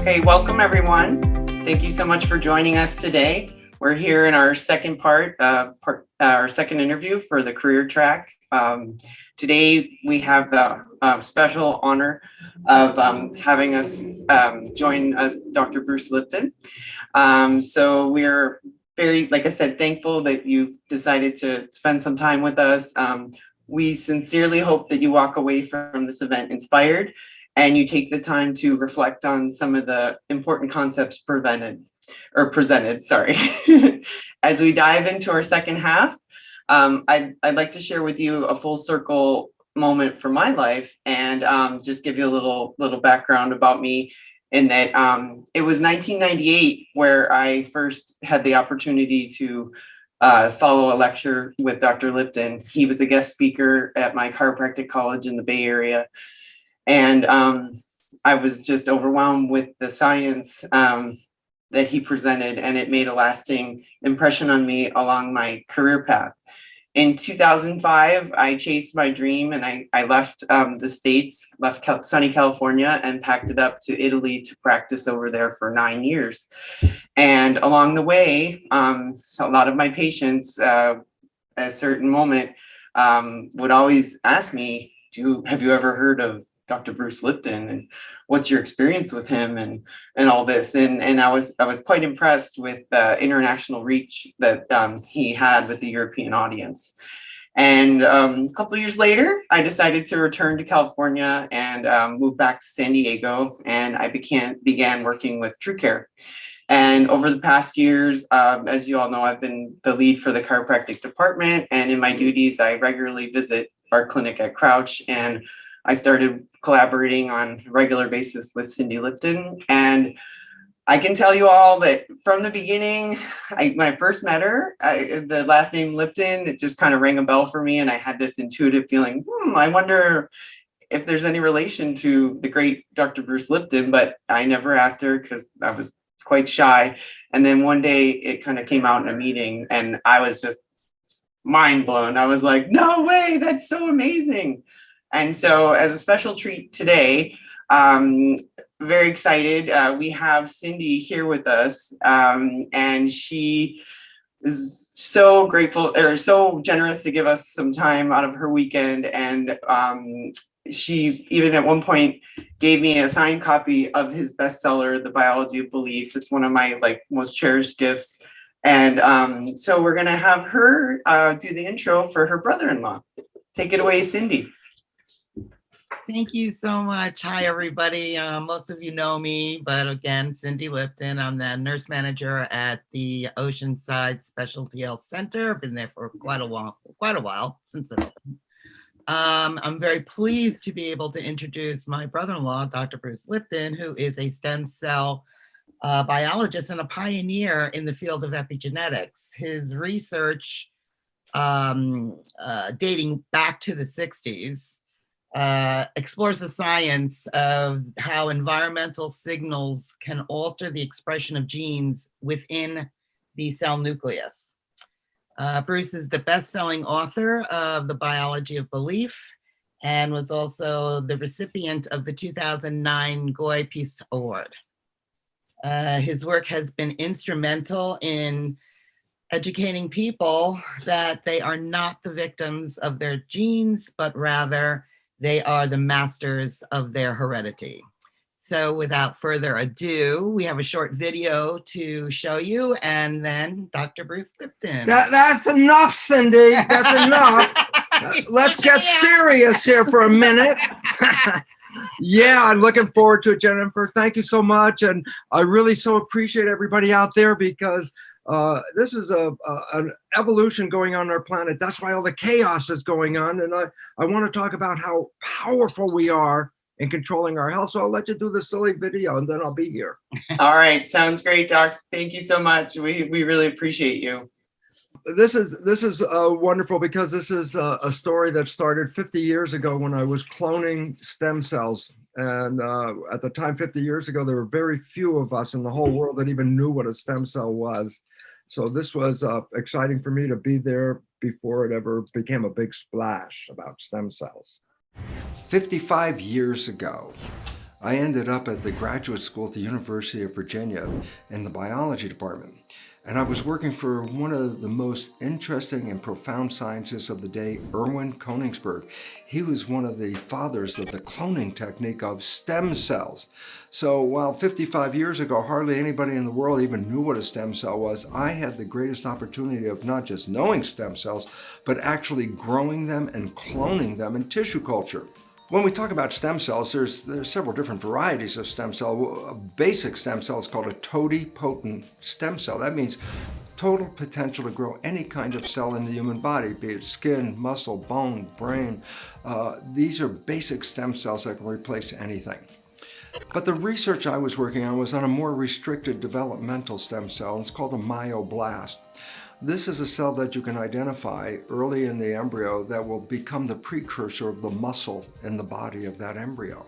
Okay, welcome everyone. Thank you so much for joining us today. We're here in our second our second interview for the career track. Today we have the special honor of having us join us, Dr. Bruce Lipton. So we're very, like I said, thankful that you've decided to spend some time with us. We sincerely hope that you walk away from this event inspired and you take the time to reflect on some of the important concepts presented. As we dive into our second half, I'd like to share with you a full circle moment from my life and just give you a little background about me in that it was 1998 where I first had the opportunity to follow a lecture with Dr. Lipton. He was a guest speaker at my chiropractic college in the Bay Area. And I was just overwhelmed with the science that he presented, and it made a lasting impression on me along my career path. In 2005, I chased my dream and I left the States, left sunny California, and packed it up to Italy to practice over there for 9 years. And along the way, so a lot of my patients at a certain moment would always ask me, have you ever heard of Dr. Bruce Lipton, and what's your experience with him and all this? And I was quite impressed with the international reach that he had with the European audience. And a couple of years later, I decided to return to California and move back to San Diego, and I began working with TrueCare. And over the past years, as you all know, I've been the lead for the chiropractic department, and in my duties, I regularly visit our clinic at Crouch, and I started collaborating on a regular basis with Cindy Lipton. And I can tell you all that from the beginning, when I first met her, the last name Lipton, it just kind of rang a bell for me. And I had this intuitive feeling, I wonder if there's any relation to the great Dr. Bruce Lipton, but I never asked her because I was quite shy. And then one day it kind of came out in a meeting and I was just mind blown. I was like, no way, that's so amazing. And so as a special treat today, very excited. We have Cindy here with us, and she is so grateful or so generous to give us some time out of her weekend. And she even at one point gave me a signed copy of his bestseller, The Biology of Belief. It's one of my most cherished gifts. And so we're going to have her do the intro for her brother-in-law. Take it away, Cindy. Thank you so much. Hi, everybody. Most of you know me, but again, Cindy Lipton. I'm the nurse manager at the Oceanside Specialty Health Center. I've been there for quite a while since it opened. I'm very pleased to be able to introduce my brother-in-law, Dr. Bruce Lipton, who is a stem cell biologist and a pioneer in the field of epigenetics. His research, dating back to the 60s, explores the science of how environmental signals can alter the expression of genes within the cell nucleus. Bruce is the best-selling author of The Biology of Belief and was also the recipient of the 2009 Goy Peace Award. His work has been instrumental in educating people that they are not the victims of their genes, but rather they are the masters of their heredity. So without further ado, we have a short video to show you, and then Dr. Bruce Lipton. That's enough, Cindy. That's enough. Let's get serious here for a minute. Yeah, I'm looking forward to it, Jennifer. Thank you so much. And I really so appreciate everybody out there because this is an evolution going on our planet. That's why all the chaos is going on. And I want to talk about how powerful we are in controlling our health. So I'll let you do the silly video and then I'll be here. All right. Sounds great, Doc. Thank you so much. We really appreciate you. This is wonderful because this is a story that started 50 years ago when I was cloning stem cells. And at the time, 50 years ago, there were very few of us in the whole world that even knew what a stem cell was. So this was exciting for me to be there before it ever became a big splash about stem cells. 55 years ago, I ended up at the graduate school at the University of Virginia in the biology department. And I was working for one of the most interesting and profound scientists of the day, Erwin Koenigsberg. He was one of the fathers of the cloning technique of stem cells. So while 55 years ago, hardly anybody in the world even knew what a stem cell was, I had the greatest opportunity of not just knowing stem cells, but actually growing them and cloning them in tissue culture. When we talk about stem cells, there's several different varieties of stem cell. A basic stem cell is called a totipotent stem cell. That means total potential to grow any kind of cell in the human body, be it skin, muscle, bone, brain. These are basic stem cells that can replace anything. But the research I was working on was on a more restricted developmental stem cell, and it's called a myoblast. This is a cell that you can identify early in the embryo that will become the precursor of the muscle in the body of that embryo.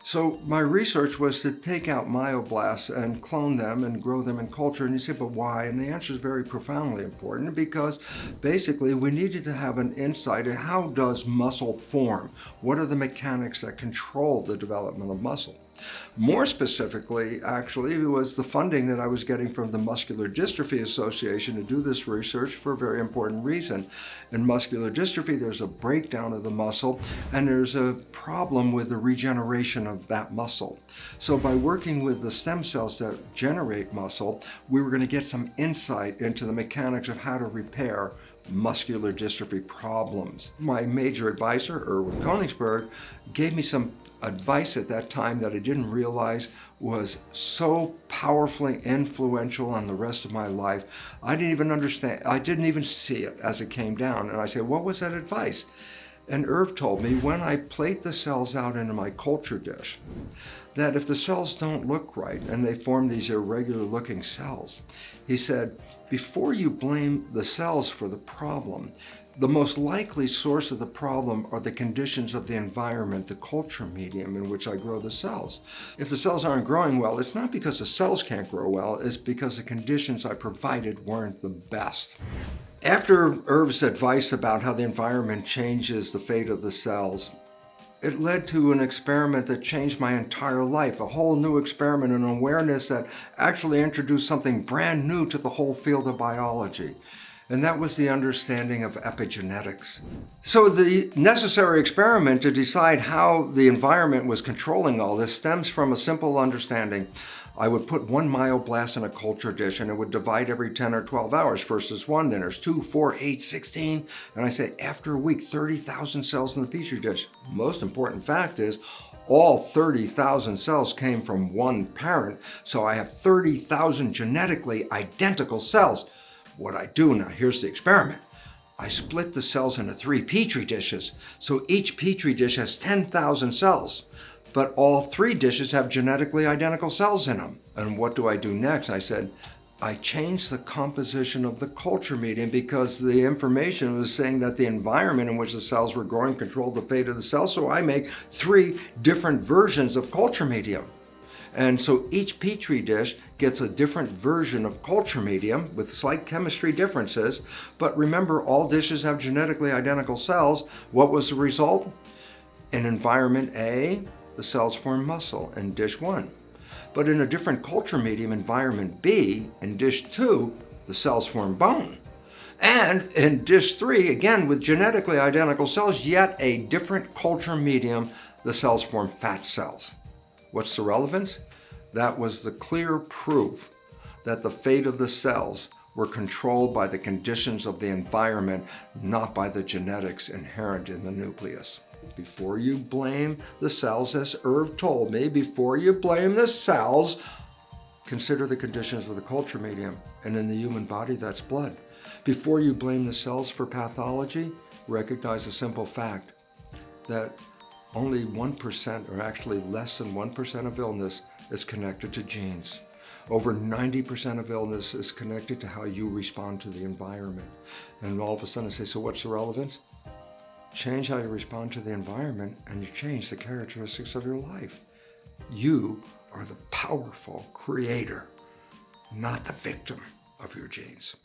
So my research was to take out myoblasts and clone them and grow them in culture. And you say, but why? And the answer is very profoundly important, because basically we needed to have an insight in how does muscle form? What are the mechanics that control the development of muscle? More specifically, actually, it was the funding that I was getting from the Muscular Dystrophy Association to do this research for a very important reason. In muscular dystrophy, there's a breakdown of the muscle, and there's a problem with the regeneration of that muscle. So by working with the stem cells that generate muscle, we were going to get some insight into the mechanics of how to repair muscular dystrophy problems. My major advisor, Erwin Koenigsberg, gave me some advice at that time that I didn't realize was so powerfully influential on the rest of my life. I didn't even understand, I didn't even see it as it came down. And I said, what was that advice? And Irv told me, when I plate the cells out into my culture dish, that if the cells don't look right and they form these irregular looking cells, he said, before you blame the cells for the problem, the most likely source of the problem are the conditions of the environment, the culture medium in which I grow the cells. If the cells aren't growing well, it's not because the cells can't grow well, it's because the conditions I provided weren't the best. After Irv's advice about how the environment changes the fate of the cells, it led to an experiment that changed my entire life, a whole new experiment, an awareness that actually introduced something brand new to the whole field of biology. And that was the understanding of epigenetics. So the necessary experiment to decide how the environment was controlling all this stems from a simple understanding. I would put one myoblast in a culture dish and it would divide every 10 or 12 hours. First there's 1, then there's 2, 4, 8, 16. And I say, after a week, 30,000 cells in the Petri dish. Most important fact is, all 30,000 cells came from one parent. So I have 30,000 genetically identical cells. What I do now, here's the experiment. I split the cells into 3 Petri dishes. So each Petri dish has 10,000 cells, but all 3 dishes have genetically identical cells in them. And what do I do next? I said, I changed the composition of the culture medium because the information was saying that the environment in which the cells were growing controlled the fate of the cells. So I make 3 different versions of culture medium. And so each Petri dish gets a different version of culture medium with slight chemistry differences. But remember, all dishes have genetically identical cells. What was the result? In environment A, the cells form muscle in dish 1. But in a different culture medium, environment B, in dish 2, the cells form bone. And in dish 3, again, with genetically identical cells, yet a different culture medium, the cells form fat cells. What's the relevance? That was the clear proof that the fate of the cells were controlled by the conditions of the environment, not by the genetics inherent in the nucleus. Before you blame the cells, as Irv told me, before you blame the cells, consider the conditions of the culture medium. And in the human body, that's blood. Before you blame the cells for pathology, recognize a simple fact that only 1%, or actually less than 1% of illness is connected to genes. Over 90% of illness is connected to how you respond to the environment. And all of a sudden I say, so what's the relevance? Change how you respond to the environment and you change the characteristics of your life. You are the powerful creator, not the victim of your genes.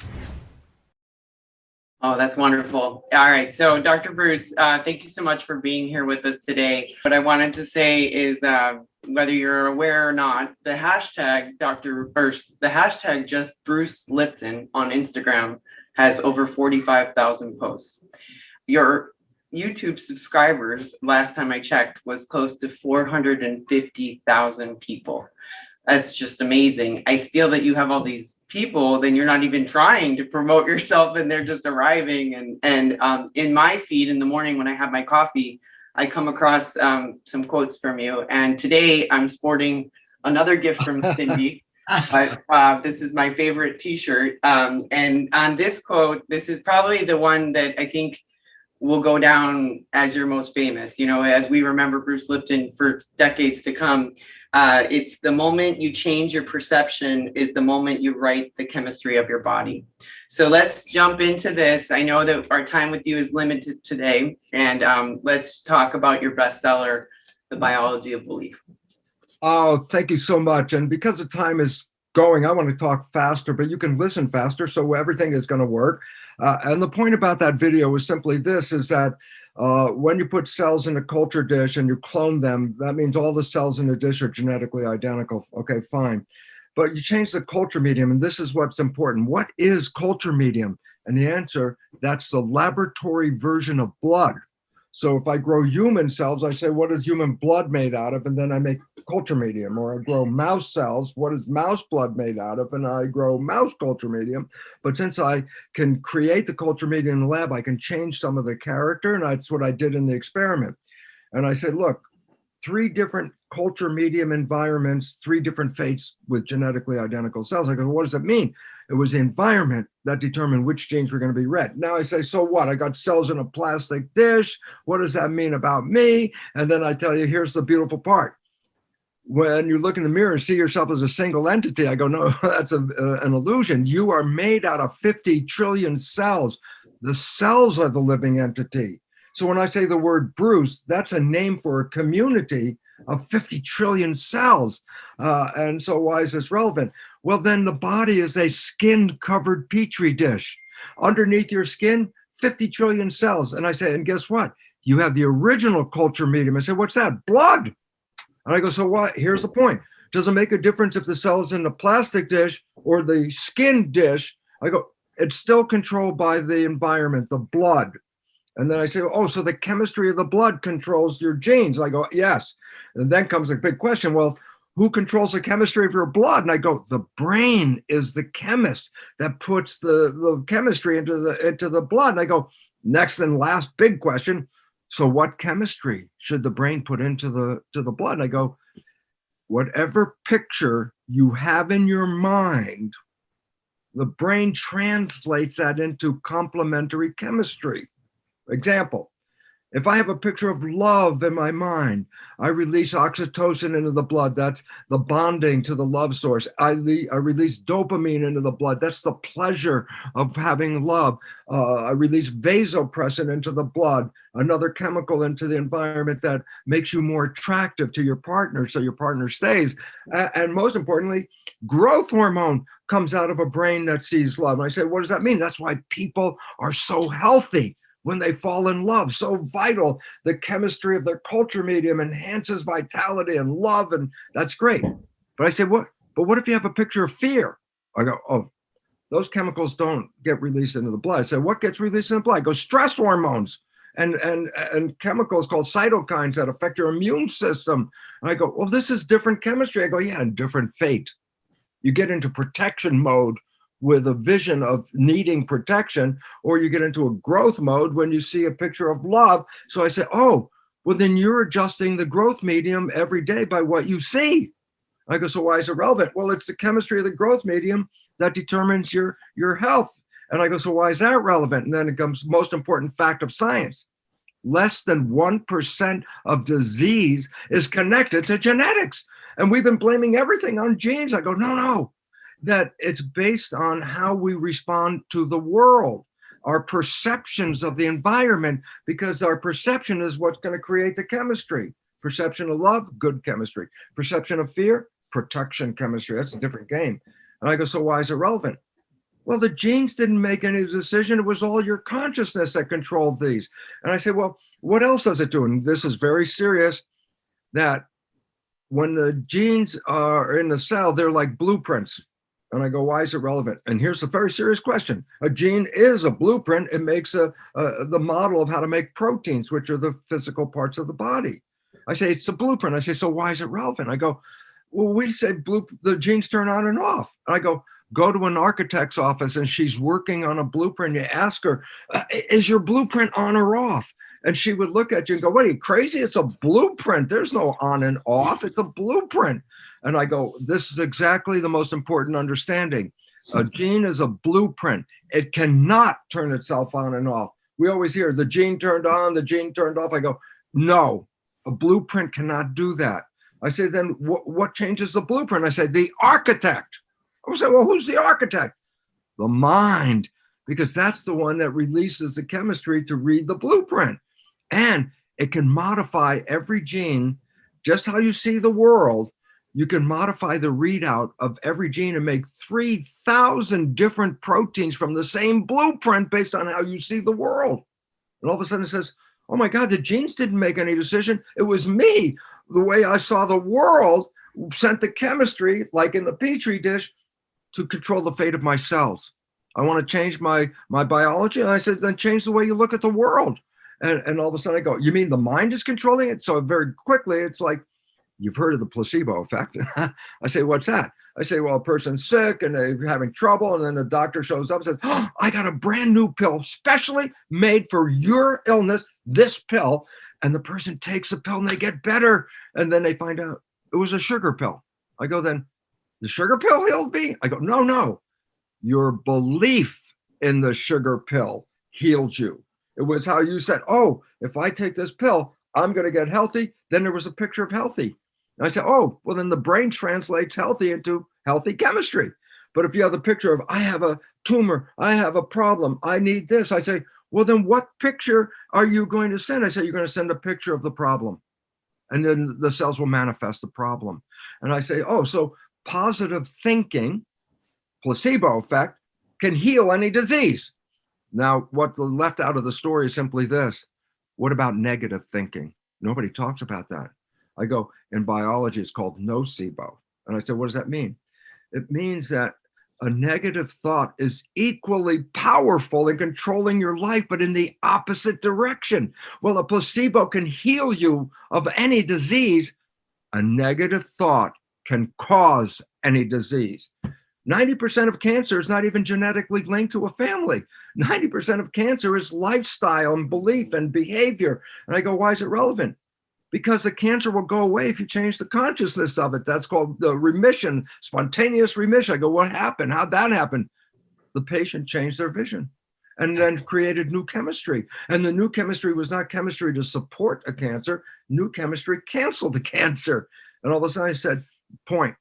Oh, that's wonderful. All right. So Dr. Bruce, thank you so much for being here with us today. What I wanted to say is, whether you're aware or not, the hashtag the hashtag just Bruce Lipton on Instagram has over 45,000 posts. Your YouTube subscribers, last time I checked, was close to 450,000 people. That's just amazing. I feel that you have all these people, then you're not even trying to promote yourself and they're just arriving. And in my feed in the morning when I have my coffee, I come across some quotes from you. And today I'm sporting another gift from Cindy. This is my favorite t-shirt. And on this quote, this is probably the one that I think will go down as your most famous, you know, as we remember Bruce Lipton for decades to come. It's the moment you change your perception is the moment you write the chemistry of your body. So let's jump into this. I know that our time with you is limited today, and let's talk about your bestseller, The Biology of Belief. Oh, thank you so much. And because the time is going, I want to talk faster, but you can listen faster, so everything is going to work. And the point about that video is simply this, is that when you put cells in a culture dish and you clone them, that means all the cells in the dish are genetically identical. Okay, fine. But you change the culture medium, and this is what's important. What is culture medium? And the answer, that's the laboratory version of blood. So if I grow human cells, I say, what is human blood made out of? And then I make culture medium. Or I grow mouse cells, what is mouse blood made out of? And I grow mouse culture medium. But since I can create the culture medium in the lab, I can change some of the character. And that's what I did in the experiment. And I said, look, 3 different culture medium environments, 3 different fates with genetically identical cells. I go, what does it mean? It was the environment that determined which genes were going to be read. Now I say, so what? I got cells in a plastic dish. What does that mean about me? And then I tell you, here's the beautiful part. When you look in the mirror and see yourself as a single entity, I go, no, that's an illusion. You are made out of 50 trillion cells. The cells are the living entity. So when I say the word Bruce, that's a name for a community of 50 trillion cells. And so why is this relevant? Well, then the body is a skin-covered petri dish. Underneath your skin, 50 trillion cells. And I say, and guess what? You have the original culture medium. I say, what's that? Blood. And I go, so what? Here's the point. Does it make a difference if the cell's in the plastic dish or the skin dish? I go, it's still controlled by the environment, the blood. And then I say, oh, so the chemistry of the blood controls your genes. I go, yes. And then comes a big question. Well, who controls the chemistry of your blood? And I go, the brain is the chemist that puts the chemistry into the blood. And I go, next and last big question. So what chemistry should the brain put into the blood? And I go, whatever picture you have in your mind, the brain translates that into complementary chemistry. Example, if I have a picture of love in my mind, I release oxytocin into the blood. That's the bonding to the love source. I release dopamine into the blood. That's the pleasure of having love. I release vasopressin into the blood, another chemical into the environment that makes you more attractive to your partner, so your partner stays. And most importantly, growth hormone comes out of a brain that sees love. And I say, what does that mean? That's why people are so healthy when they fall in love, so vital. The chemistry of their culture medium enhances vitality and love, and that's great. But I say, what if you have a picture of fear? I go, oh, those chemicals don't get released into the blood. I say, what gets released in the blood? I go, stress hormones and chemicals called cytokines that affect your immune system. And I go, well, this is different chemistry. I go, yeah, and different fate. You get into protection mode with a vision of needing protection, or you get into a growth mode when you see a picture of love. So I say, oh, well, then you're adjusting the growth medium every day by what you see. I go, so why is it relevant? Well, it's the chemistry of the growth medium that determines your health. And I go, so why is that relevant? And then it comes most important fact of science. Less than 1% of disease is connected to genetics. And we've been blaming everything on genes. I go, no, that it's based on how we respond to the world, our perceptions of the environment, because our perception is what's going to create the chemistry. Perception of love, good chemistry. Perception of fear, protection chemistry. That's a different game. And I go, so why is it relevant? Well, the genes didn't make any decision. It was all your consciousness that controlled these. And I say, well, what else does it do? And this is very serious, that when the genes are in the cell, they're like blueprints. And I go, why is it relevant? And here's the very serious question. A gene is a blueprint. It makes the model of how to make proteins, which are the physical parts of the body. I say, it's a blueprint. I say, so why is it relevant? I go, well, we say the genes turn on and off. And I go, go to an architect's office and she's working on a blueprint. You ask her, is your blueprint on or off? And she would look at you and go, what, are you crazy? It's a blueprint. There's no on and off. It's a blueprint. And I go, this is exactly the most important understanding. A gene is a blueprint. It cannot turn itself on and off. We always hear the gene turned on, the gene turned off. I go, no, a blueprint cannot do that. I say, then what changes the blueprint? I say, the architect. I say, well, who's the architect? The mind, because that's the one that releases the chemistry to read the blueprint. And it can modify every gene, just how you see the world. You can modify the readout of every gene and make 3,000 different proteins from the same blueprint based on how you see the world. And all of a sudden it says, oh my God, the genes didn't make any decision. It was me. The way I saw the world sent the chemistry, like in the Petri dish, to control the fate of my cells. I want to change my biology. And I said, then change the way you look at the world. And all of a sudden I go, you mean the mind is controlling it? So very quickly, it's like, you've heard of the placebo effect. I say, what's that? I say, well, a person's sick and they're having trouble. And then the doctor shows up and says, oh, I got a brand new pill specially made for your illness, this pill. And the person takes the pill and they get better. And then they find out it was a sugar pill. I go, then the sugar pill healed me? I go, no. Your belief in the sugar pill healed you. It was how you said, oh, if I take this pill, I'm going to get healthy. Then there was a picture of healthy. And I said, oh, well, then the brain translates healthy into healthy chemistry. But if you have the picture of, I have a tumor, I have a problem, I need this. I say, well, then what picture are you going to send? I say, you're going to send a picture of the problem. And then the cells will manifest the problem. And I say, oh, so positive thinking, placebo effect, can heal any disease. Now, what left out of the story is simply this. What about negative thinking? Nobody talks about that. I go, in biology, it's called nocebo. And I said, what does that mean? It means that a negative thought is equally powerful in controlling your life, but in the opposite direction. Well, a placebo can heal you of any disease. A negative thought can cause any disease. 90% of cancer is not even genetically linked to a family. 90% of cancer is lifestyle and belief and behavior. And I go, why is it relevant? Because the cancer will go away if you change the consciousness of it. That's called the remission, spontaneous remission. I go, what happened? How'd that happen? The patient changed their vision and then created new chemistry. And the new chemistry was not chemistry to support a cancer. New chemistry canceled the cancer. And all of a sudden I said, point.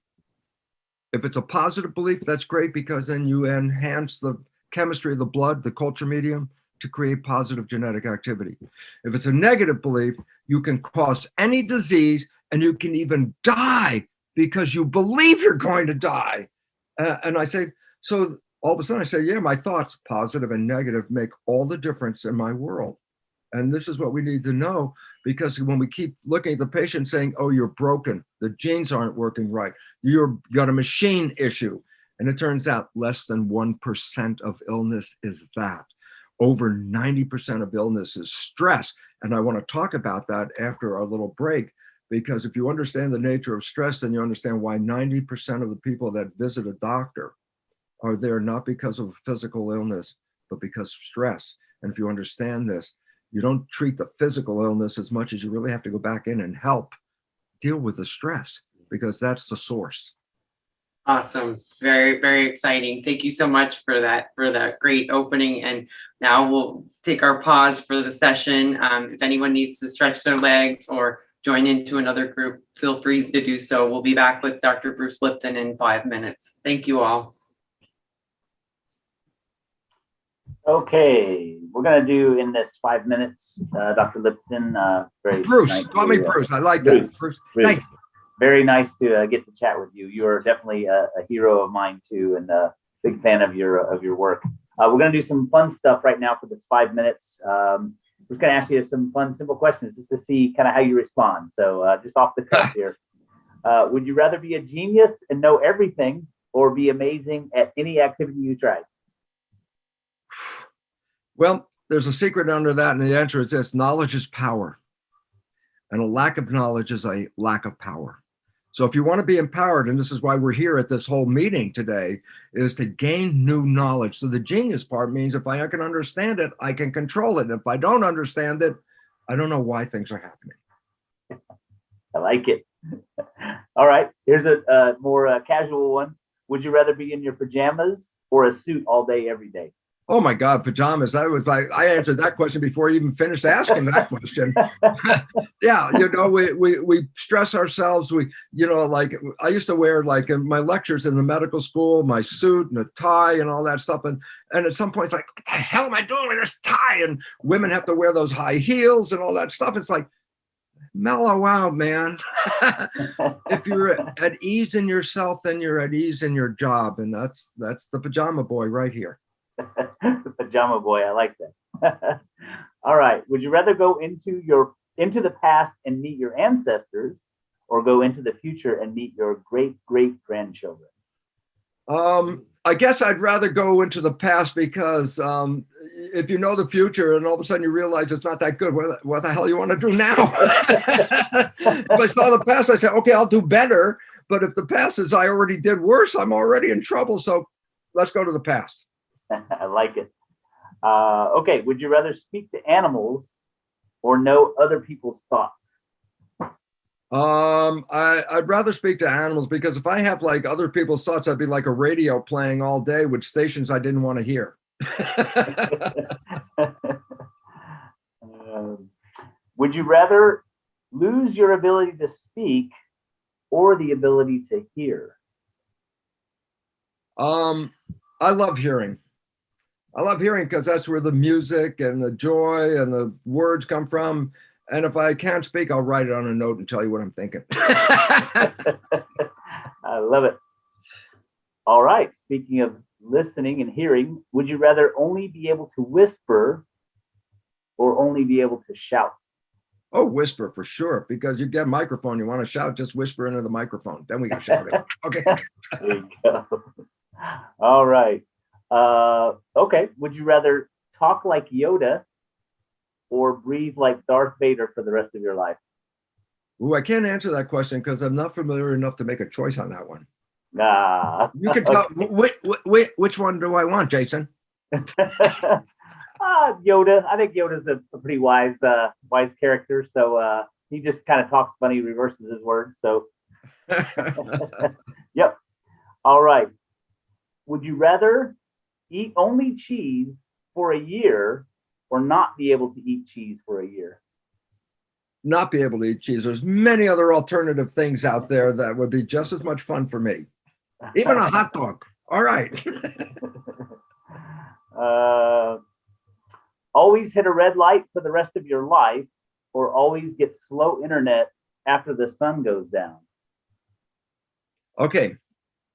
If it's a positive belief, that's great, because then you enhance the chemistry of the blood, the culture medium, to create positive genetic activity. If it's a negative belief, you can cause any disease and you can even die because you believe you're going to die. And I say, so all of a sudden I say, yeah, my thoughts, positive and negative, make all the difference in my world. And this is what we need to know, because when we keep looking at the patient saying, oh, you're broken, the genes aren't working right, you've got a machine issue. And it turns out less than 1% of illness is that. Over 90% of illness is stress. And I want to talk about that after our little break, because if you understand the nature of stress, then you understand why 90% of the people that visit a doctor are there not because of physical illness, but because of stress. And if you understand this, you don't treat the physical illness as much as you really have to go back in and help deal with the stress, because that's the source. Awesome. Very, very exciting. Thank you so much for that great opening. And now we'll take our pause for the session. If anyone needs to stretch their legs or join into another group, feel free to do so. We'll be back with Dr. Bruce Lipton in 5 minutes. Thank you all. Okay, we're gonna do in this 5 minutes, Dr. Lipton. Very Bruce, nice call me to, Bruce. I like Bruce, that. Bruce. Bruce. Thank you. Very nice to get to chat with you. You are definitely a hero of mine too, and a big fan of your work. We're gonna do some fun stuff right now for this 5 minutes. We're just gonna ask you some fun, simple questions just to see kind of how you respond. So just off the cuff here, would you rather be a genius and know everything, or be amazing at any activity you try? Well, there's a secret under that, and the answer is this: knowledge is power, and a lack of knowledge is a lack of power. So if you want to be empowered, and this is why we're here at this whole meeting today, is to gain new knowledge. So the genius part means if I can understand it, I can control it. And if I don't understand it, I don't know why things are happening. I like it. All right, here's a more casual one. Would you rather be in your pajamas or a suit all day, every day? Oh my God, pajamas. I was like, I answered that question before you even finished asking that question. Yeah, we stress ourselves. Like I used to wear, like in my lectures in the medical school, my suit and a tie and all that stuff. And at some point it's like, what the hell am I doing with this tie? And women have to wear those high heels and all that stuff. It's like, mellow out, man. If you're at ease in yourself, then you're at ease in your job. And that's the pajama boy right here. The pajama boy, I like that. All right, would you rather go into the past and meet your ancestors, or go into the future and meet your great grandchildren? I guess I'd rather go into the past, because if you know the future and all of a sudden you realize it's not that good, what the hell you want to do now? If I saw the past, I say, okay, I'll do better. But if the past is I already did worse, I'm already in trouble. So let's go to the past. I like it. Okay, would you rather speak to animals or know other people's thoughts? I'd rather speak to animals, because if I have like other people's thoughts, I'd be like a radio playing all day with stations I didn't want to hear. Would you rather lose your ability to speak or the ability to hear? I love hearing. I love hearing because that's where the music and the joy and the words come from. And if I can't speak, I'll write it on a note and tell you what I'm thinking. I love it. All right. Speaking of listening and hearing, would you rather only be able to whisper or only be able to shout? Oh, whisper for sure, because you get a microphone, you want to shout, just whisper into the microphone. Then we can shout it. Okay. There you go. All right. Okay. Would you rather talk like Yoda or breathe like Darth Vader for the rest of your life? Ooh, I can't answer that question because I'm not familiar enough to make a choice on that one. You can tell. Which one do I want, Jason? Yoda. I think Yoda's a pretty wise character. So he just kind of talks funny, reverses his words. So, yep. All right. Would you rather eat only cheese for a year or not be able to eat cheese for a year? Not be able to eat cheese. There's many other alternative things out there that would be just as much fun for me. Even a hot dog. All right. Always hit a red light for the rest of your life, or always get slow internet after the sun goes down? Okay.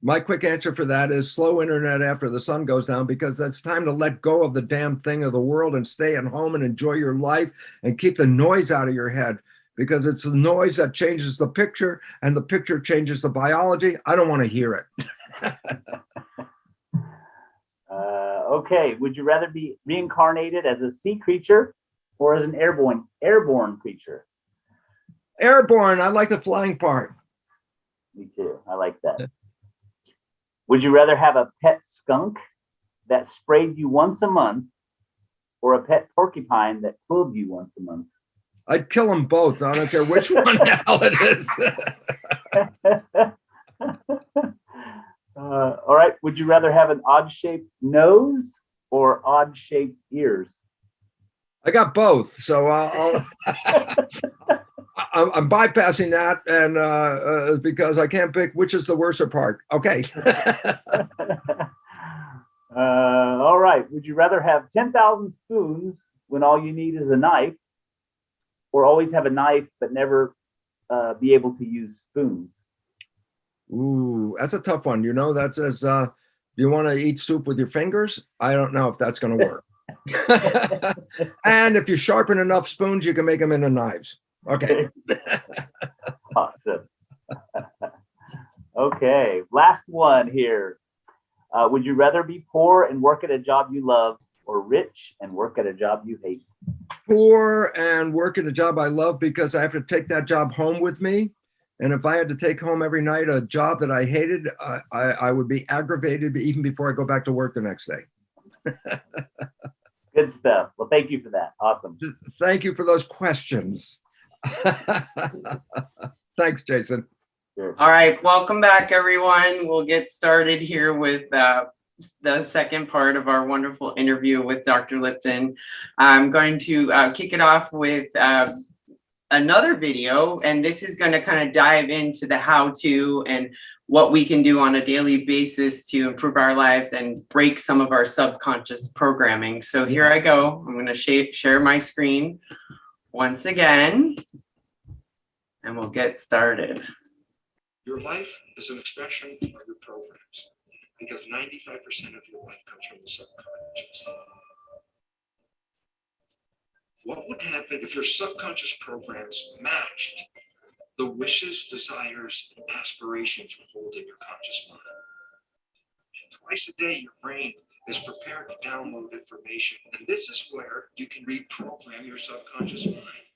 My quick answer for that is slow internet after the sun goes down, because that's time to let go of the damn thing of the world and stay at home and enjoy your life and keep the noise out of your head, because it's the noise that changes the picture and the picture changes the biology. I don't want to hear it. Okay. Would you rather be reincarnated as a sea creature or as an airborne creature? Airborne. I like the flying part. Me too. I like that. Would you rather have a pet skunk that sprayed you once a month or a pet porcupine that pulled you once a month? I'd kill them both. I don't care which one the hell it is. All right. Would you rather have an odd-shaped nose or odd-shaped ears? I got both, so I'm bypassing that, and because I can't pick which is the worser part. Okay. All right. Would you rather have 10,000 spoons when all you need is a knife, or always have a knife but never be able to use spoons? Ooh, that's a tough one. You know, that's as you want to eat soup with your fingers? I don't know if that's going to work. And if you sharpen enough spoons, you can make them into knives. Okay. Awesome. Okay, last one here. Would you rather be poor and work at a job you love, or rich and work at a job you hate? Poor and work at a job I love because I have to take that job home with me. And if I had to take home every night a job that I hated, I would be aggravated even before I go back to work the next day. Good stuff. Well, thank you for that. Awesome. Thank you for those questions. Thanks, Jason. Sure. All right, welcome back, everyone. We'll get started here with the second part of our wonderful interview with Dr. Lipton. I'm going to kick it off with another video, and this is going to kind of dive into the how-to and what we can do on a daily basis to improve our lives and break some of our subconscious programming. So here I go. I'm going to share my screen once again, and we'll get started. Your life is an expression of your programs, because 95% of your life comes from the subconscious. What would happen if your subconscious programs matched the wishes, desires, and aspirations you hold in your conscious mind? Twice a day, your brain is prepared to download information, and this is where you can reprogram your subconscious mind.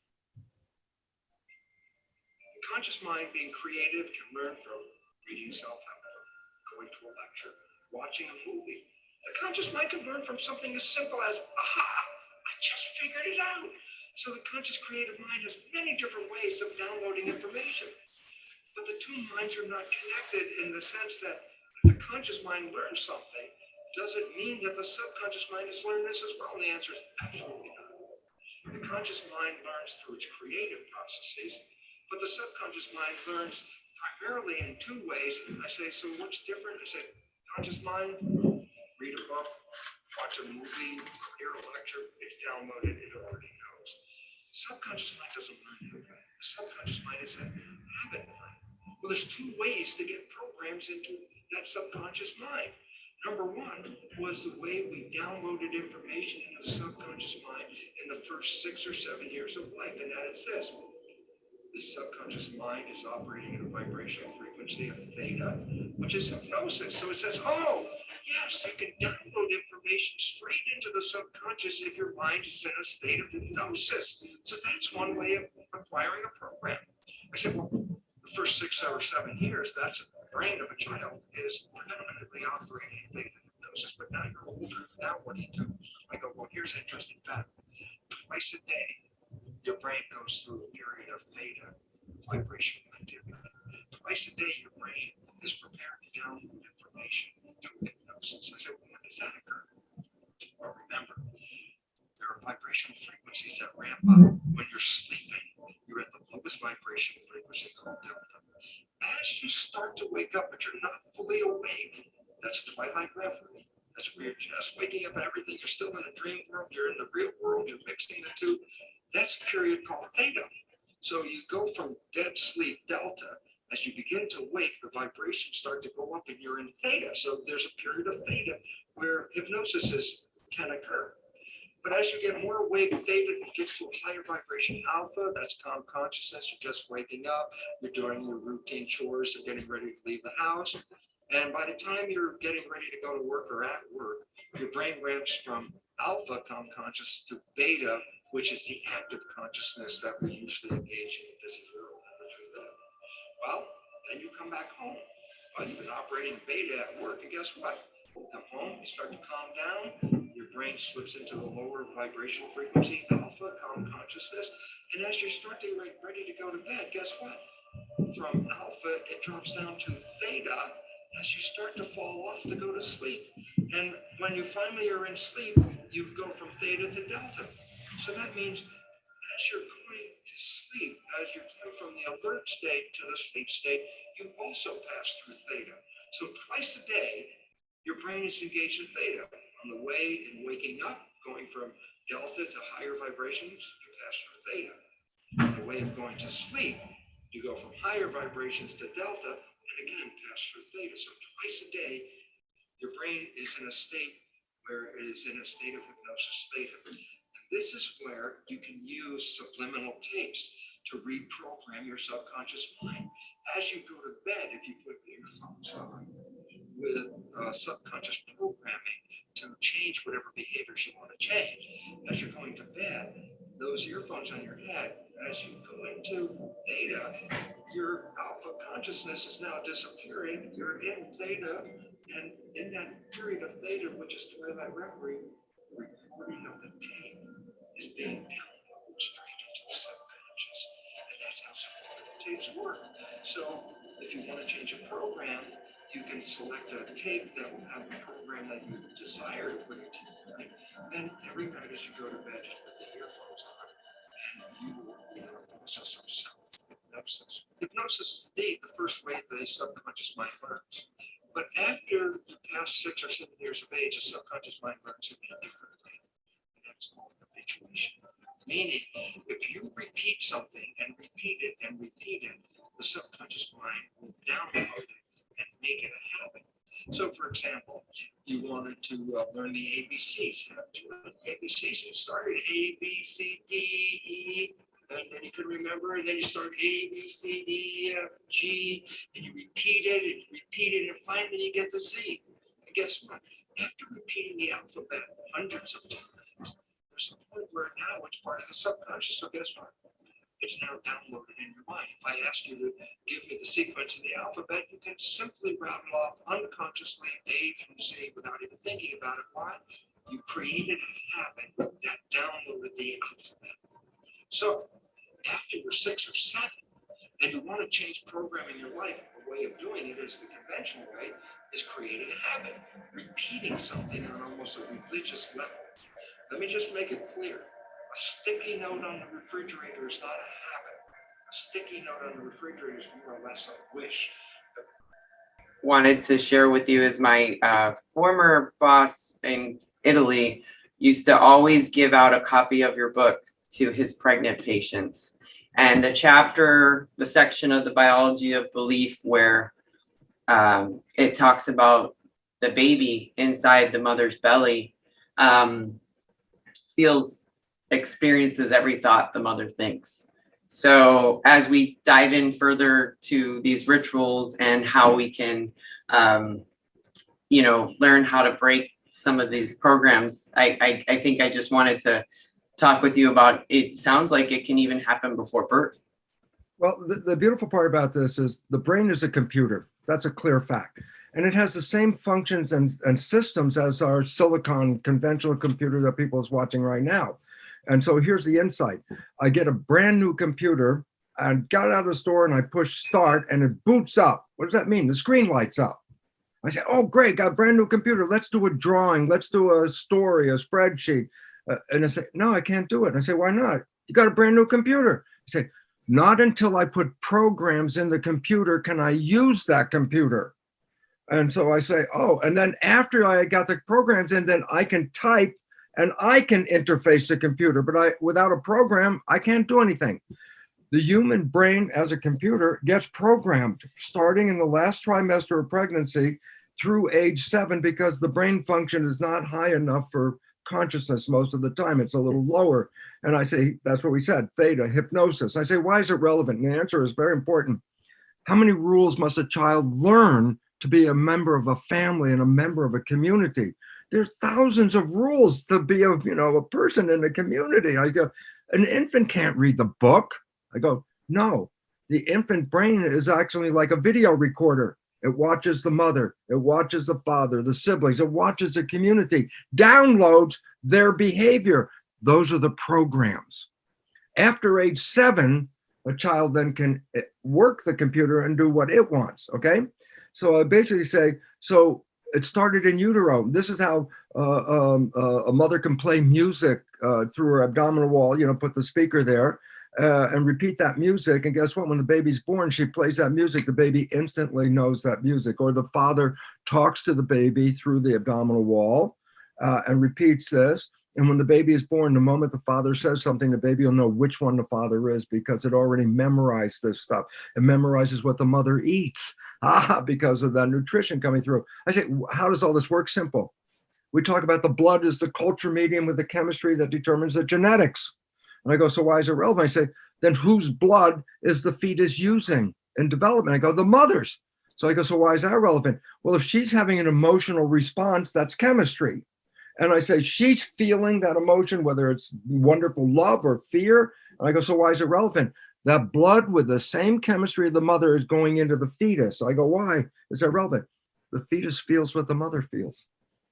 The conscious mind, being creative, can learn from reading self-help, going to a lecture, watching a movie. The conscious mind can learn from something as simple as, aha, I just figured it out. So the conscious creative mind has many different ways of downloading information. But the two minds are not connected in the sense that if the conscious mind learns something, does it mean that the subconscious mind has learned this as well? And the answer is absolutely not. The conscious mind learns through its creative processes, but the subconscious mind learns primarily in two ways. I say, so what's different? I say, conscious mind, read a book, watch a movie, hear a lecture, it's downloaded, it already knows. Subconscious mind doesn't learn that way. The subconscious mind is a habit mind. Well, there's two ways to get programs into that subconscious mind. Number one was the way we downloaded information into the subconscious mind in the first 6 or 7 years of life, and that is this. The subconscious mind is operating at a vibrational frequency of theta, which is hypnosis. So it says, oh, yes, you can download information straight into the subconscious if your mind is in a state of hypnosis. So that's one way of acquiring a program. I said, well, the first 6 or 7 years, that's the brain of a child is predominantly operating in theta hypnosis, but now you're older. Now what do you do? I go, well, here's an interesting fact. Twice a day, your brain goes through a period of theta vibrational activity. Twice a day, your brain is prepared to download information through hypnosis. I said, well, when does that occur? Well, remember, there are vibrational frequencies that ramp up when you're sleeping. You're at the lowest vibrational frequency called delta. As you start to wake up, but you're not fully awake, that's twilight reverie. That's where you're just waking up and everything. You're still in the dream world. You're in the real world. You're mixing the two. That's a period called theta. So you go from dead sleep, delta. As you begin to wake, the vibrations start to go up and you're in theta. So there's a period of theta where hypnosis can occur. But as you get more awake, theta gets to a higher vibration. Alpha, that's calm consciousness. You're just waking up. You're doing your routine chores and getting ready to leave the house. And by the time you're getting ready to go to work or at work, your brain ramps from alpha, calm conscious, to beta, which is the active consciousness that we usually engage in busy world in which we live. Well, then you come back home. Well, you've been operating beta at work, and guess what? You come home, you start to calm down, your brain slips into the lower vibrational frequency, alpha, calm consciousness, and as you start to get ready to go to bed, guess what? From alpha, it drops down to theta, as you start to fall off to go to sleep. And when you finally are in sleep, you go from theta to delta. So that means as you're going to sleep, as you're going from the alert state to the sleep state, you also pass through theta. So twice a day, your brain is engaged in theta. On the way in waking up, going from delta to higher vibrations, you pass through theta. On the way of going to sleep, you go from higher vibrations to delta, and again, pass through theta. So twice a day, your brain is in a state where it is in a state of hypnosis theta. And this is where you can use subliminal tapes to reprogram your subconscious mind. As you go to bed, if you put earphones on with subconscious programming to change whatever behaviors you want to change, as you're going to bed, those earphones on your head, as you go into theta, your alpha consciousness is now disappearing. You're in theta, and in that period of theta, which is Twilight Reverie, the recording of the tape is being downloaded straight into the subconscious. And that's how subliminal tapes work. So if you want to change a program, you can select a tape that will have the program that you desire to put into your brain. And every night as you go to bed, just put the earphones on, and you will be in a process of self-hypnosis. Hypnosis is indeed the first way the subconscious mind learns. But after you pass 6 or 7 years of age, the subconscious mind learns in a different way. And that's called habituation. Meaning, if you repeat something and repeat it and repeat it, the subconscious mind will download it and make it a habit. So, for example, you wanted to learn the ABCs. ABCs, you started A, B, C, D, E, and then you could remember, and then you start A, B, C, D, E, F, G, and you repeat it, and finally you get to Z. And guess what? After repeating the alphabet hundreds of times, there's a point where now it's part of the subconscious. So guess what? It's now downloaded in your mind. If I ask you to give me the sequence of the alphabet, you can simply rattle off unconsciously A through Z without even thinking about it. Why? You created a habit that downloaded the alphabet. So after you're 6 or 7 and you want to change programming your life, the way of doing it is the conventional way, is creating a habit, repeating something on almost a religious level. Let me just make it clear. A sticky note on the refrigerator is not a habit. A sticky note on the refrigerator is more or less a wish. Wanted to share with you is my former boss in Italy used to always give out a copy of your book to his pregnant patients. And the section of the biology of belief where it talks about the baby inside the mother's belly experiences every thought the mother thinks. So as we dive in further to these rituals and how we can, learn how to break some of these programs, I think I just wanted to talk with you about, it sounds like it can even happen before birth. Well, the beautiful part about this is the brain is a computer. That's a clear fact. And it has the same functions and systems as our silicon conventional computer that people is watching right now. And so here's the insight. I get a brand new computer and got out of the store and I push start and it boots up. What does that mean? The screen lights up. I say, oh, great, got a brand new computer. Let's do a drawing. Let's do a story, a spreadsheet. And I say, no, I can't do it. And I say, why not? You got a brand new computer. I say, not until I put programs in the computer can I use that computer. And so I say, oh, and then after I got the programs in, then I can type and I can interface the computer, but without a program, I can't do anything. The human brain as a computer gets programmed starting in the last trimester of pregnancy through age 7 because the brain function is not high enough for consciousness most of the time. It's a little lower. And I say, that's what we said, theta, hypnosis. I say, why is it relevant? And the answer is very important. How many rules must a child learn to be a member of a family and a member of a community? There's thousands of rules to be a person in a community. I go, an infant can't read the book. I go, no, the infant brain is actually like a video recorder. It watches the mother, it watches the father, the siblings, it watches the community, downloads their behavior. Those are the programs. After age 7, a child then can work the computer and do what it wants, okay? So I basically say, so it started in utero. This is how a mother can play music through her abdominal wall, put the speaker there and repeat that music. And guess what? When the baby's born, she plays that music. The baby instantly knows that music. Or the father talks to the baby through the abdominal wall and repeats this. And when the baby is born, the moment the father says something, the baby will know which one the father is because it already memorized this stuff. It memorizes what the mother eats because of that nutrition coming through. I say, how does all this work? Simple. We talk about the blood as the culture medium with the chemistry that determines the genetics. And I go, so why is it relevant? I say, then whose blood is the fetus using in development? I go, the mother's. So I go, so why is that relevant? Well, if she's having an emotional response, that's chemistry. And I say, she's feeling that emotion, whether it's wonderful love or fear. And I go, so why is it relevant? That blood with the same chemistry of the mother is going into the fetus. I go, why is that relevant? The fetus feels what the mother feels.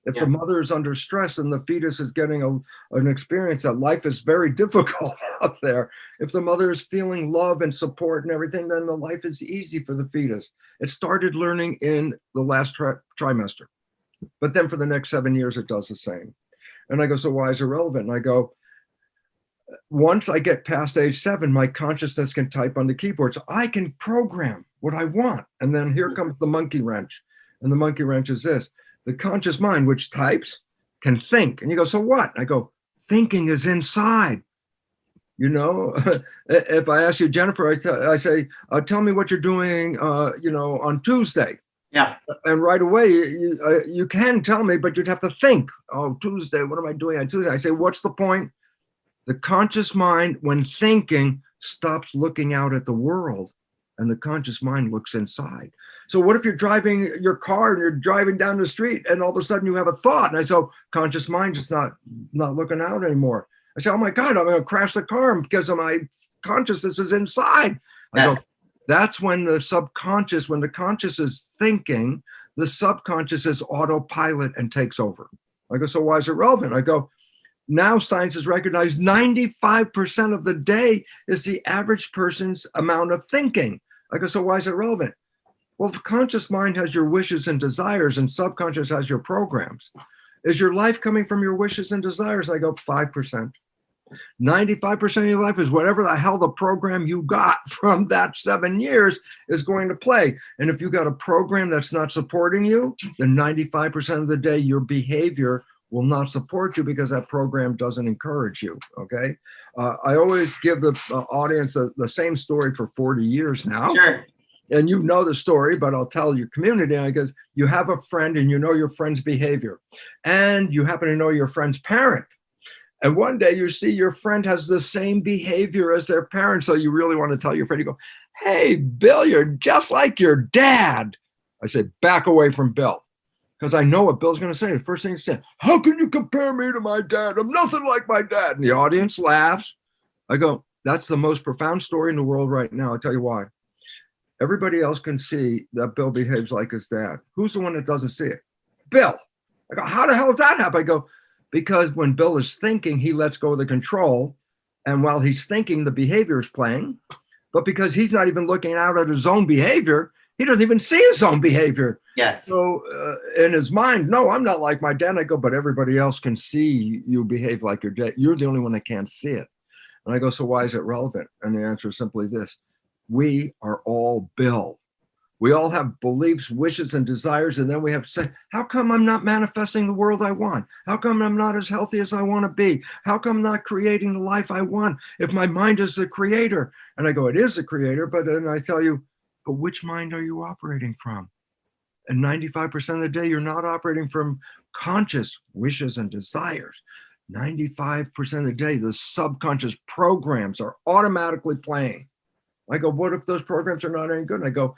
If the mother is under stress and the fetus is getting an experience that life is very difficult out there, if the mother is feeling love and support and everything, then the life is easy for the fetus. It started learning in the last trimester. But then for the next 7 years, it does the same. And I go, so why is it relevant? And I go, once I get past age 7, my consciousness can type on the keyboard. So I can program what I want. And then here comes the monkey wrench. And the monkey wrench is this. The conscious mind, which types, can think. And you go, so what? I go, thinking is inside. If I ask you, Jennifer, I say, tell me what you're doing, on Tuesday. Yeah. And right away, you can tell me, but you'd have to think, oh, Tuesday, what am I doing on Tuesday? I say, what's the point? The conscious mind, when thinking, stops looking out at the world, and the conscious mind looks inside. So what if you're driving your car and you're driving down the street and all of a sudden you have a thought? And I say, conscious mind is not looking out anymore. I say, oh my God, I'm going to crash the car because of my consciousness is inside. I go, that's when the subconscious, when the conscious is thinking, the subconscious is autopilot and takes over. I go, so why is it relevant? I go, now science has recognized 95% of the day is the average person's amount of thinking. I go, so why is it relevant? Well, if conscious mind has your wishes and desires and subconscious has your programs, is your life coming from your wishes and desires? I go, 5%. 95% of your life is whatever the hell the program you got from that 7 years is going to play. And if you got a program that's not supporting you, then 95% of the day, your behavior will not support you because that program doesn't encourage you, okay? I always give the audience the same story for 40 years now. Sure. And you know the story, but I'll tell your community because you have a friend and you know your friend's behavior. And you happen to know your friend's parent. And one day you see your friend has the same behavior as their parent. So you really want to tell your friend, you go, hey, Bill, you're just like your dad. I said, back away from Bill. Because I know what Bill's going to say. The first thing he said, how can you compare me to my dad? I'm nothing like my dad. And the audience laughs. I go, that's the most profound story in the world right now. I'll tell you why. Everybody else can see that Bill behaves like his dad. Who's the one that doesn't see it? Bill. I go, how the hell does that happen? I go, because when Bill is thinking, he lets go of the control. And while he's thinking, the behavior is playing. But because he's not even looking out at his own behavior, he doesn't even see his own behavior. Yes. So in his mind, no, I'm not like my dad. I go, but everybody else can see you behave like your dad. You're the only one that can't see it. And I go, so why is it relevant? And the answer is simply this. We are all Bill. We all have beliefs, wishes, and desires. And then we have to say, how come I'm not manifesting the world I want? How come I'm not as healthy as I want to be? How come I'm not creating the life I want if my mind is the creator? And I go, it is the creator. But then I tell you, but which mind are you operating from? And 95% of the day, you're not operating from conscious wishes and desires. 95% of the day, the subconscious programs are automatically playing. I go, what if those programs are not any good? And I go,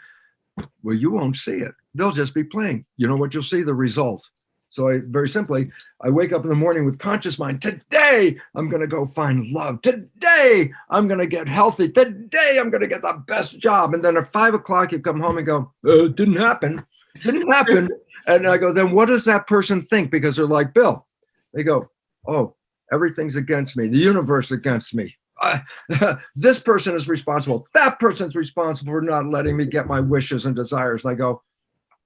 well, you won't see it. They'll just be playing. You know what you'll see? The result. So very simply, I wake up in the morning with conscious mind. Today, I'm going to go find love. Today, I'm going to get healthy. Today, I'm going to get the best job. And then at 5 o'clock, you come home and go, it didn't happen. It didn't happen. And I go, then what does that person think? Because they're like Bill. They go, oh, everything's against me. The universe against me. This person is responsible. That person's responsible for not letting me get my wishes and desires. And I go,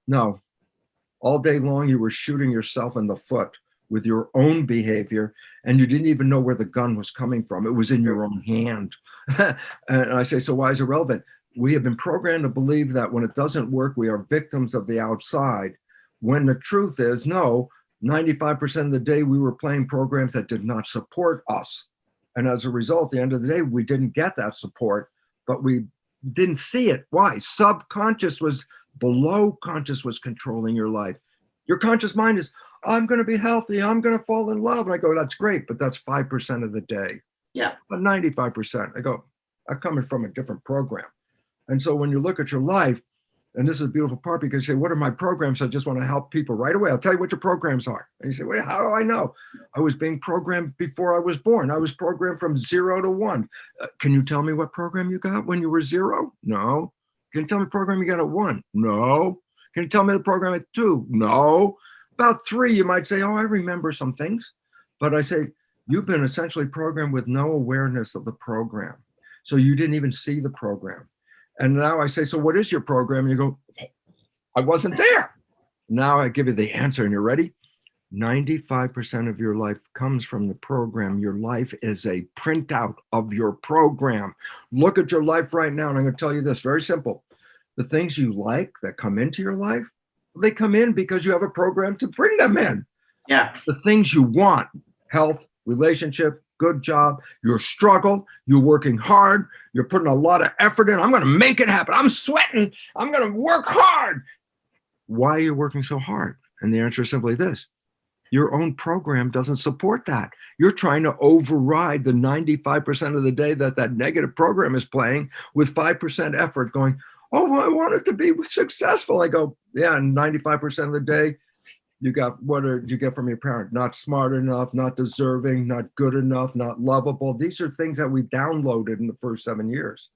No. All day long, you were shooting yourself in the foot with your own behavior, and you didn't even know where the gun was coming from. It was in your own hand. And I say, so why is it relevant? We have been programmed to believe that when it doesn't work, we are victims of the outside, when the truth is, no, 95% of the day we were playing programs that did not support us. And as a result, at the end of the day, we didn't get that support, but we didn't see it. Why? Subconscious was below conscious was controlling your life. Your conscious mind is, I'm going to be healthy. I'm going to fall in love. And I go, that's great, but that's 5% of the day. Yeah. But 95%. I go, I'm coming from a different program. And so when you look at your life, and this is a beautiful part, because you say, what are my programs? I just want to help people right away. I'll tell you what your programs are. And you say, well, how do I know? I was being programmed before I was born. I was programmed from 0 to 1. Can you tell me what program you got when you were 0? No. Can you tell me the program you got at 1? No. Can you tell me the program at 2? No. About 3, you might say, oh, I remember some things. But I say, you've been essentially programmed with no awareness of the program. So you didn't even see the program. And now I say, so what is your program? And you go, I wasn't there. Now I give you the answer, and you're ready. 95% of your life comes from the program. Your life is a printout of your program. Look at your life right now. And I'm going to tell you this, very simple. The things you like that come into your life, they come in because you have a program to bring them in. Yeah. The things you want, health, relationship, good job, your struggle, you're working hard, you're putting a lot of effort in. I'm going to make it happen. I'm sweating. I'm going to work hard. Why are you working so hard? And the answer is simply this. Your own program doesn't support that. You're trying to override the 95% of the day that negative program is playing with 5% effort going, oh, I want it to be successful. I go, yeah, and 95% of the day, you got, what did you get from your parent? Not smart enough, not deserving, not good enough, not lovable. These are things that we downloaded in the first 7 years.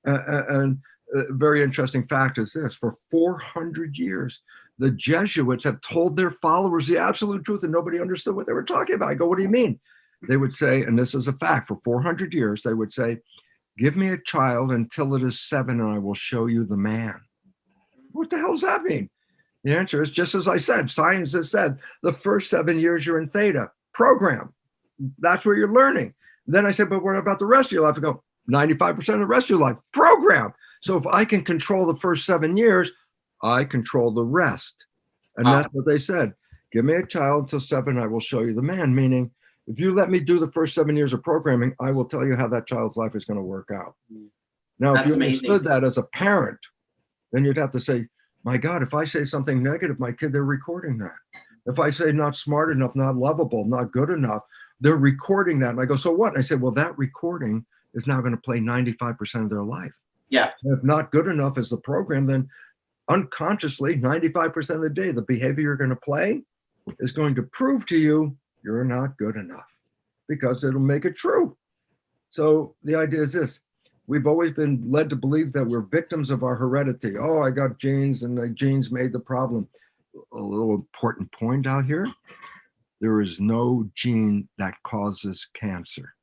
And a very interesting fact is this, for 400 years, the Jesuits have told their followers the absolute truth, and nobody understood what they were talking about. I go, what do you mean? They would say, and this is a fact, for 400 years, they would say, give me a child until it is 7 and I will show you the man. What the hell does that mean? The answer is, just as I said, science has said, the first 7 years you're in theta, program. That's where you're learning. Then I said, but what about the rest of your life? I go, 95% of the rest of your life, program. So if I can control the first 7 years, I control the rest. And that's what they said. Give me a child until 7, I will show you the man. Meaning, if you let me do the first 7 years of programming, I will tell you how that child's life is going to work out. Now, That's if you amazing. understood that as a parent, then you'd have to say, my God, if I say something negative, my kid, they're recording that. If I say not smart enough, not lovable, not good enough, they're recording that. And I go, so what? And I say, well, that recording is now going to play 95% of their life. Yeah. And if not good enough is the program, then unconsciously, 95% of the day, the behavior you're going to play is going to prove to you you're not good enough because it'll make it true. So the idea is this. We've always been led to believe that we're victims of our heredity. Oh, I got genes and the genes made the problem. A little important point out here. There is no gene that causes cancer.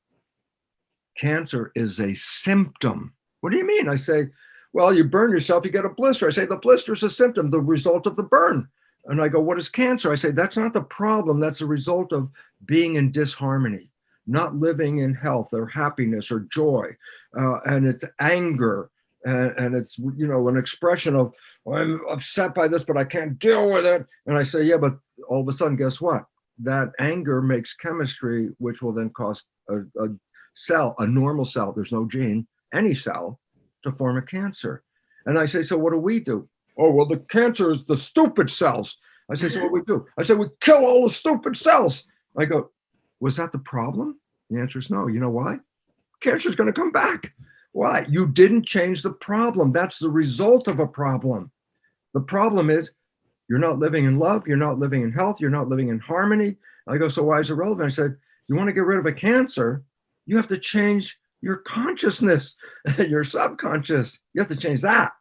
Cancer is a symptom. What do you mean? I say, well, you burn yourself, you get a blister. I say, the blister is a symptom, the result of the burn. And I go, what is cancer? I say, that's not the problem. That's a result of being in disharmony, not living in health or happiness or joy. And it's anger. And it's, an expression of, oh, I'm upset by this, but I can't deal with it. And I say, yeah, but all of a sudden, guess what? That anger makes chemistry, which will then cause a cell, a normal cell, there's no gene, any cell, to form a cancer. And I say, so what do? Oh, well, the cancer is the stupid cells. I say, so what do we do? I say, we kill all the stupid cells. I go, was that the problem? The answer is no. You know why? Cancer is going to come back. Why? You didn't change the problem. That's the result of a problem. The problem is you're not living in love. You're not living in health. You're not living in harmony. I go, so why is it relevant? I said, you want to get rid of a cancer, you have to change your consciousness, your subconscious. You have to change that.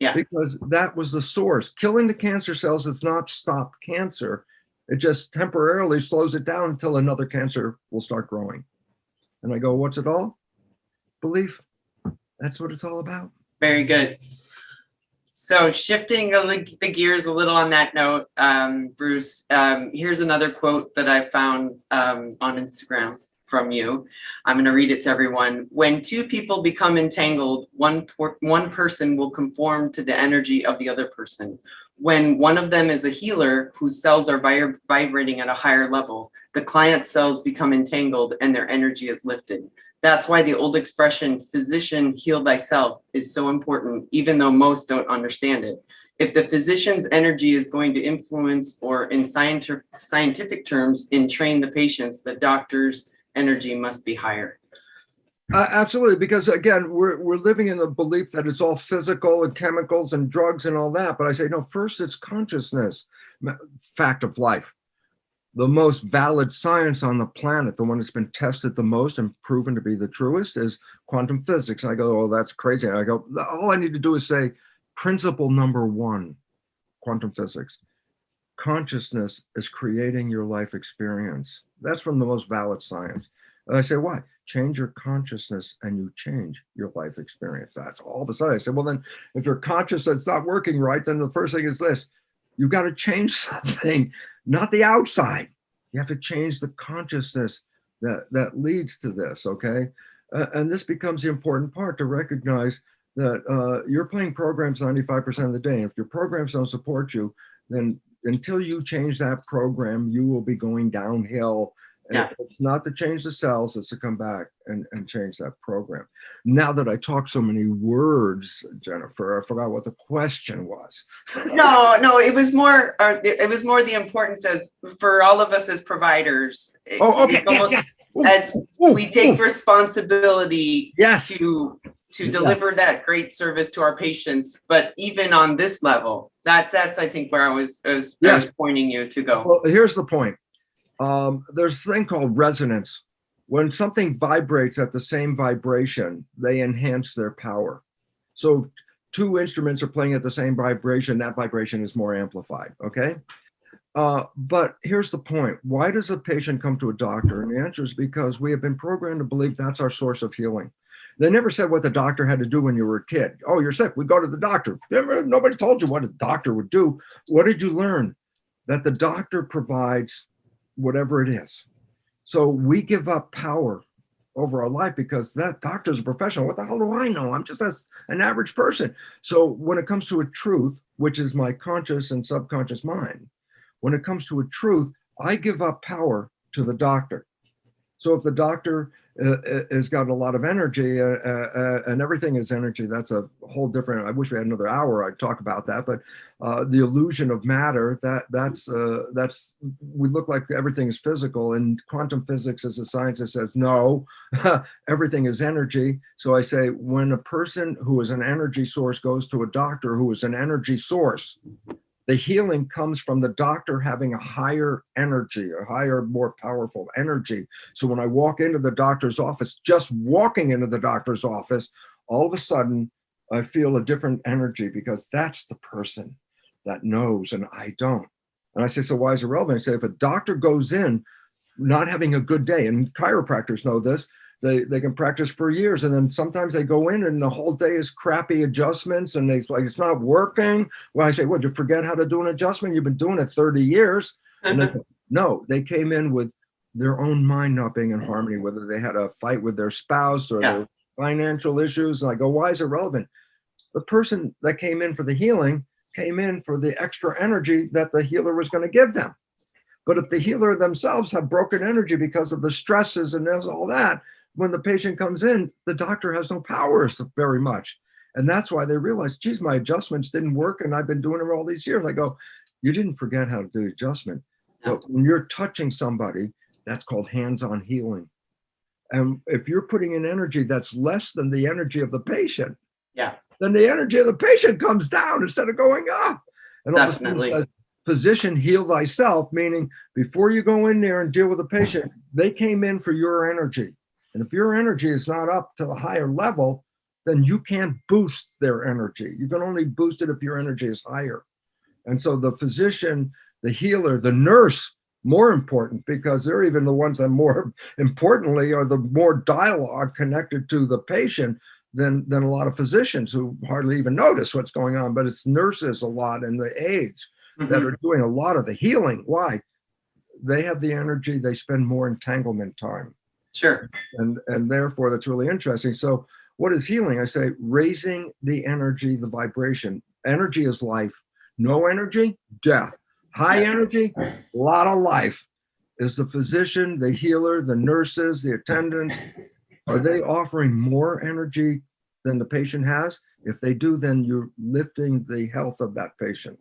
Yeah. Because that was the source. Killing the cancer cells does not stop cancer. It just temporarily slows it down until another cancer will start growing. And I go, what's it all? Belief. That's what it's all about. Very good. So shifting the gears a little on that note, Bruce, here's another quote that I found on Instagram from you. I'm going to read it to everyone. When two people become entangled, one person will conform to the energy of the other person. When one of them is a healer whose cells are vibrating at a higher level, the client's cells become entangled and their energy is lifted. That's why the old expression, physician, heal thyself, is so important, even though most don't understand it. If the physician's energy is going to influence, or in scientific terms, entrain the patients, the doctor's energy must be higher. Absolutely, because again, we're living in the belief that it's all physical and chemicals and drugs and all that. But I say, no, first it's consciousness. Fact of life. The most valid science on the planet, the one that's been tested the most and proven to be the truest, is quantum physics. And I go, oh, that's crazy. And I go, all I need to do is say principle number one, quantum physics. Consciousness is creating your life experience. That's from the most valid science. And I say, why? Change your consciousness and you change your life experience. That's all of a sudden. I said, well, then if you're conscious that it's not working right, then the first thing is this. You've got to change something, not the outside. You have to change the consciousness that leads to this, okay? And this becomes the important part, to recognize that you're playing programs 95% of the day. If your programs don't support you, then until you change that program, you will be going downhill. Yeah. It's not to change the cells, it's to come back and change that program. Now that I talk so many words, Jennifer, I forgot what the question was. No, it was more the importance as for all of us as providers. Oh, okay. It's almost Ooh, as we take responsibility yes. to deliver that great service to our patients. But even on this level, that's I think where I was pointing you to go. Well, here's the point. There's a thing called resonance. When something vibrates at the same vibration, they enhance their power. So two instruments are playing at the same vibration, that vibration is more amplified, okay? But here's the point. Why does a patient come to a doctor? And the answer is because we have been programmed to believe that's our source of healing. They never said what the doctor had to do when you were a kid. Oh, you're sick, we go to the doctor. Nobody told you what a doctor would do. What did you learn? That the doctor provides whatever it is. So we give up power over our life because that doctor's a professional. What the hell do I know? I'm just an average person. So when it comes to a truth, which is my conscious and subconscious mind, when it comes to a truth, I give up power to the doctor. So if the doctor has got a lot of energy and everything is energy, that's a whole different, I wish we had another hour, I'd talk about that, but the illusion of matter, that's we look like everything is physical, and quantum physics is a science that says, no, everything is energy. So I say, when a person who is an energy source goes to a doctor who is an energy source, the healing comes from the doctor having a higher energy, a higher, more powerful energy. So when I walk into the doctor's office, just walking into the doctor's office, all of a sudden I feel a different energy because that's the person that knows and I don't. And I say, so why is it relevant? I say, if a doctor goes in not having a good day, and chiropractors know this, they can practice for years, and then sometimes they go in and the whole day is crappy adjustments and it's like, it's not working. Well, I say, what, you forget how to do an adjustment? You've been doing it 30 years. And they, no, they came in with their own mind not being in harmony, whether they had a fight with their spouse or their financial issues. And I go, why is it relevant? The person that came in for the healing came in for the extra energy that the healer was going to give them. But if the healer themselves have broken energy because of the stresses and there's all that, when the patient comes in, the doctor has no powers very much. And that's why they realize, geez, my adjustments didn't work and I've been doing them all these years. I go, you didn't forget how to do adjustment. But when you're touching somebody, that's called hands-on healing. And if you're putting in energy that's less than the energy of the patient, then the energy of the patient comes down instead of going up. And all of a sudden it says, physician, heal thyself, meaning before you go in there and deal with the patient, they came in for your energy. And if your energy is not up to the higher level, then you can't boost their energy. You can only boost it if your energy is higher. And so the physician, the healer, the nurse, more important, because they're even the ones that more importantly are the more dialogue connected to the patient. than a lot of physicians who hardly even notice what's going on. But it's nurses a lot and the aides that are doing a lot of the healing. Why? They have the energy. They spend more entanglement time. Sure. And therefore, that's really interesting. So what is healing? I say raising the energy, the vibration. Energy is life. No energy, death. High energy, a lot of life. Is the physician, the healer, the nurses, the attendants, are they offering more energy than the patient has? If they do, then you're lifting the health of that patient.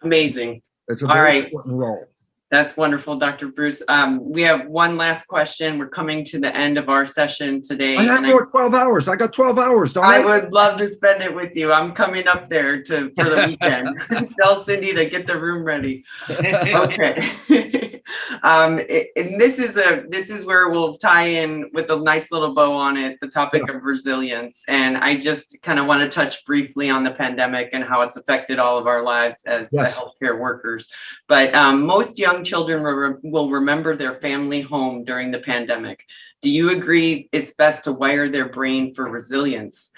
Amazing. It's a All very right. important role. That's wonderful, Dr. Bruce. We have one last question. We're coming to the end of our session today. I have more 12 hours. I got 12 hours, don't I I? would love to spend it with you. I'm coming up there for the weekend. Tell Cindy to get the room ready. Okay. And this is where we'll tie in with a nice little bow on it, the topic of resilience. And I just kind of want to touch briefly on the pandemic and how it's affected all of our lives as healthcare workers. But most young children will remember their family home during the pandemic. Do you agree it's best to wire their brain for resilience?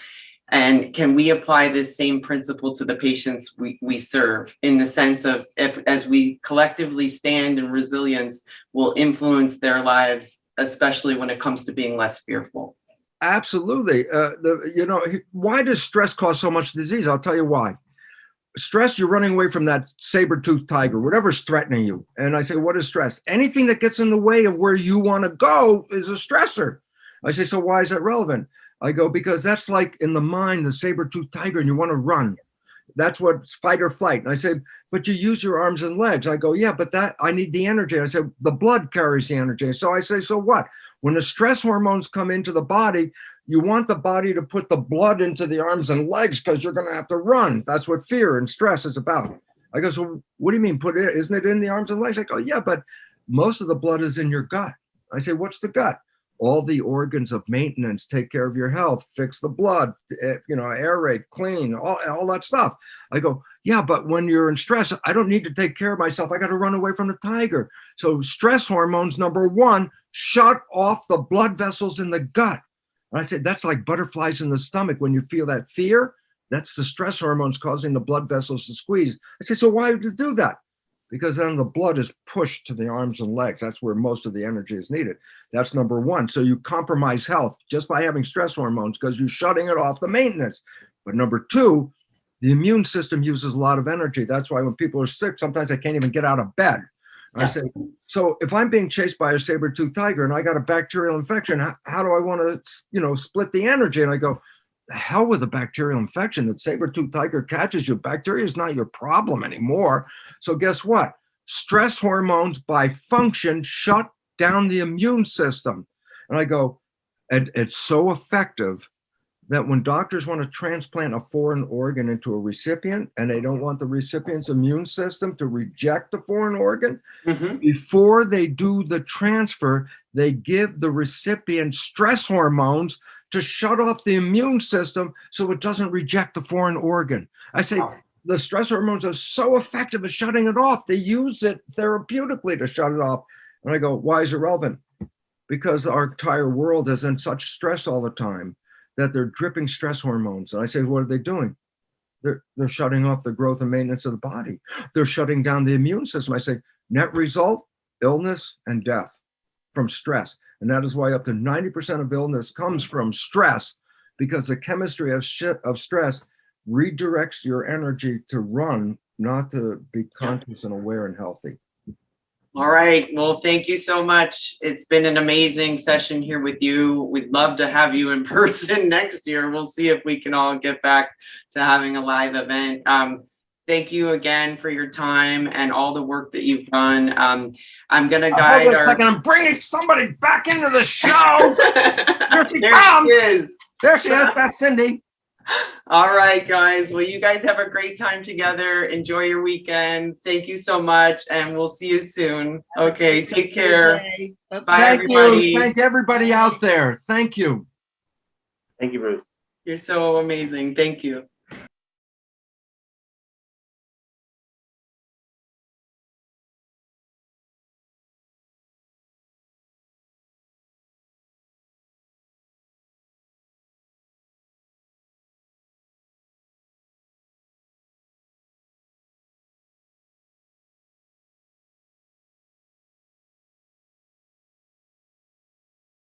And can we apply this same principle to the patients we serve, in the sense of as we collectively stand in resilience, will influence their lives, especially when it comes to being less fearful? Absolutely. Why does stress cause so much disease? I'll tell you why. Stress, you're running away from that saber-toothed tiger, whatever's threatening you. And I say, what is stress? Anything that gets in the way of where you want to go is a stressor. I say, so why is that relevant? I go, because that's like in the mind, the saber-toothed tiger, and you want to run. That's what's fight or flight. And I say, but you use your arms and legs. I go, yeah, but I need the energy. I said, the blood carries the energy. So I say, so what? When the stress hormones come into the body, you want the body to put the blood into the arms and legs because you're going to have to run. That's what fear and stress is about. I go, so what do you mean isn't it in the arms and legs? I go, yeah, but most of the blood is in your gut. I say, what's the gut? All the organs of maintenance, take care of your health, fix the blood, aerate, clean, all that stuff. I go, yeah, but when you're in stress, I don't need to take care of myself. I got to run away from the tiger. So stress hormones, number one, shut off the blood vessels in the gut. And I said, that's like butterflies in the stomach. When you feel that fear, that's the stress hormones causing the blood vessels to squeeze. I said, so why would you do that? Because then the blood is pushed to the arms and legs. That's where most of the energy is needed. That's number one. So you compromise health just by having stress hormones because you're shutting it off the maintenance. But number two, the immune system uses a lot of energy. That's why when people are sick, sometimes they can't even get out of bed. I say, so if I'm being chased by a saber-toothed tiger and I got a bacterial infection, how do I want to, split the energy? And I go, the hell with a bacterial infection. The saber-toothed tiger catches you. Bacteria is not your problem anymore. So guess what? Stress hormones by function shut down the immune system. And I go, and it's so effective that when doctors want to transplant a foreign organ into a recipient and they don't want the recipient's immune system to reject the foreign organ, before they do the transfer, they give the recipient stress hormones to shut off the immune system so it doesn't reject the foreign organ. I say, the stress hormones are so effective at shutting it off. They use it therapeutically to shut it off. And I go, why is it relevant? Because our entire world is in such stress all the time that they're dripping stress hormones. And I say, what are they doing? They're shutting off the growth and maintenance of the body. They're shutting down the immune system. I say, net result, illness and death from stress. And that is why up to 90% of illness comes from stress, because the chemistry of stress redirects your energy to run, not to be conscious and aware and healthy. All right. Well, thank you so much. It's been an amazing session here with you. We'd love to have you in person next year. We'll see if we can all get back to having a live event. Thank you again for your time and all the work that you've done. I'm going to guide I'm bringing somebody back into the show. There she is. There she is. That's Cindy. All right, guys. Well, you guys have a great time together. Enjoy your weekend. Thank you so much, and we'll see you soon. Okay, take care. Bye, everybody. Thank everybody out there. Thank you. Thank you, Bruce. You're so amazing. Thank you.